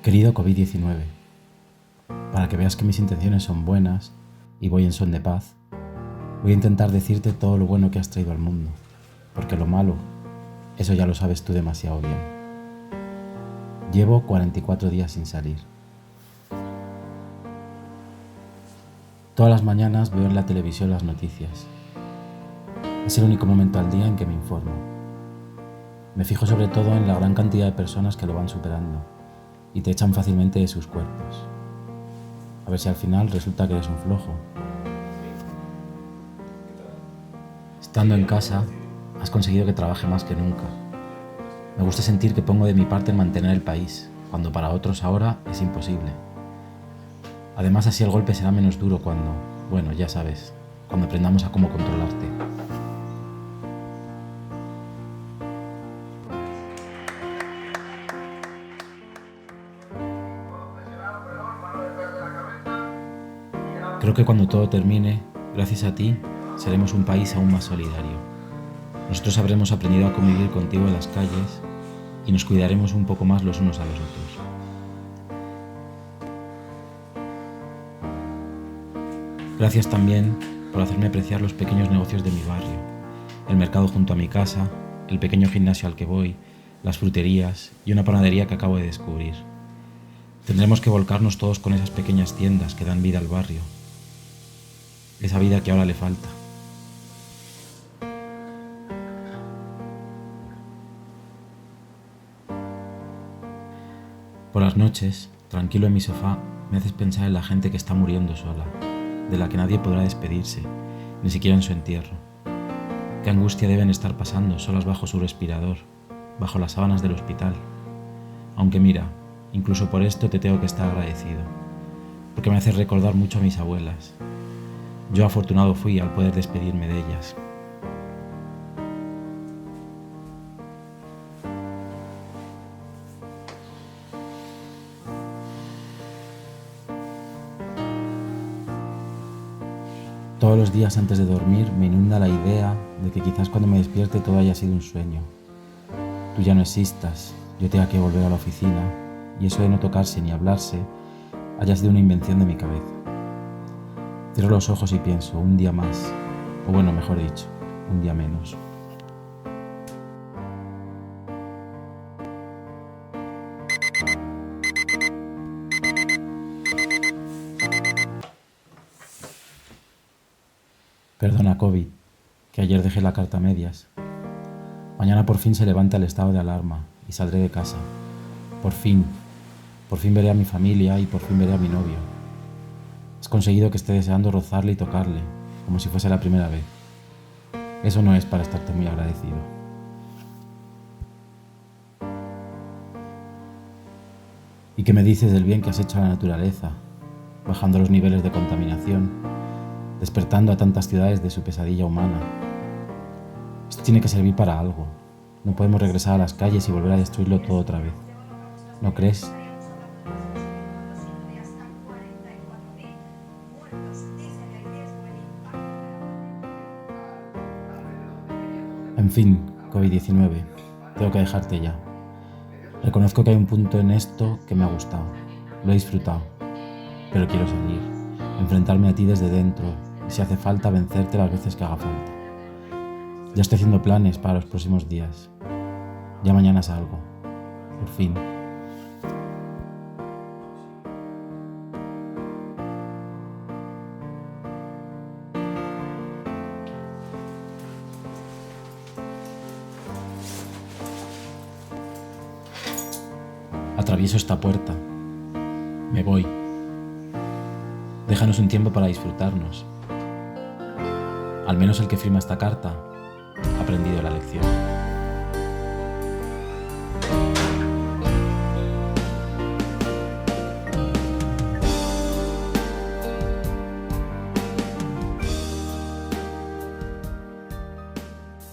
Querido COVID-19, para que veas que mis intenciones son buenas y voy en son de paz, voy a intentar decirte todo lo bueno que has traído al mundo, porque lo malo, eso ya lo sabes tú demasiado bien. Llevo 44 días sin salir. Todas las mañanas veo en la televisión las noticias. Es el único momento al día en que me informo. Me fijo sobre todo en la gran cantidad de personas que lo van superando y te echan fácilmente de sus cuerpos. A ver si al final resulta que eres un flojo. Estando en casa, has conseguido que trabaje más que nunca. Me gusta sentir que pongo de mi parte en mantener el país, cuando para otros ahora es imposible. Además, así el golpe será menos duro cuando, ya sabes, cuando aprendamos a cómo controlarte. Creo que cuando todo termine, gracias a ti, seremos un país aún más solidario. Nosotros habremos aprendido a convivir contigo en las calles y nos cuidaremos un poco más los unos a los otros. Gracias también por hacerme apreciar los pequeños negocios de mi barrio, el mercado junto a mi casa, el pequeño gimnasio al que voy, las fruterías y una panadería que acabo de descubrir. Tendremos que volcarnos todos con esas pequeñas tiendas que dan vida al barrio. Esa vida que ahora le falta. Por las noches, tranquilo en mi sofá, me haces pensar en la gente que está muriendo sola, de la que nadie podrá despedirse, ni siquiera en su entierro. Qué angustia deben estar pasando solas bajo su respirador, bajo las sábanas del hospital. Aunque mira, incluso por esto te tengo que estar agradecido, porque me hace recordar mucho a mis abuelas. Yo afortunado fui al poder despedirme de ellas. Todos los días antes de dormir me inunda la idea de que quizás cuando me despierte todo haya sido un sueño. Tú ya no existas, yo tenga que volver a la oficina y eso de no tocarse ni hablarse haya sido una invención de mi cabeza. Cierro los ojos y pienso, un día más, o mejor dicho, un día menos. Perdona, COVID, que ayer dejé la carta a medias. Mañana por fin se levanta el estado de alarma y saldré de casa. Por fin veré a mi familia y por fin veré a mi novio. Has conseguido que esté deseando rozarle y tocarle, como si fuese la primera vez. Eso no es para estarte muy agradecido. ¿Y qué me dices del bien que has hecho a la naturaleza, bajando los niveles de contaminación, despertando a tantas ciudades de su pesadilla humana? Esto tiene que servir para algo. No podemos regresar a las calles y volver a destruirlo todo otra vez. ¿No crees? En fin, COVID-19, tengo que dejarte ya. Reconozco que hay un punto en esto que me ha gustado. Lo he disfrutado, pero quiero salir, enfrentarme a ti desde dentro y si hace falta vencerte las veces que haga falta. Ya estoy haciendo planes para los próximos días. Ya mañana salgo, por fin. Atravieso esta puerta. Me voy. Déjanos un tiempo para disfrutarnos. Al menos el que firma esta carta ha aprendido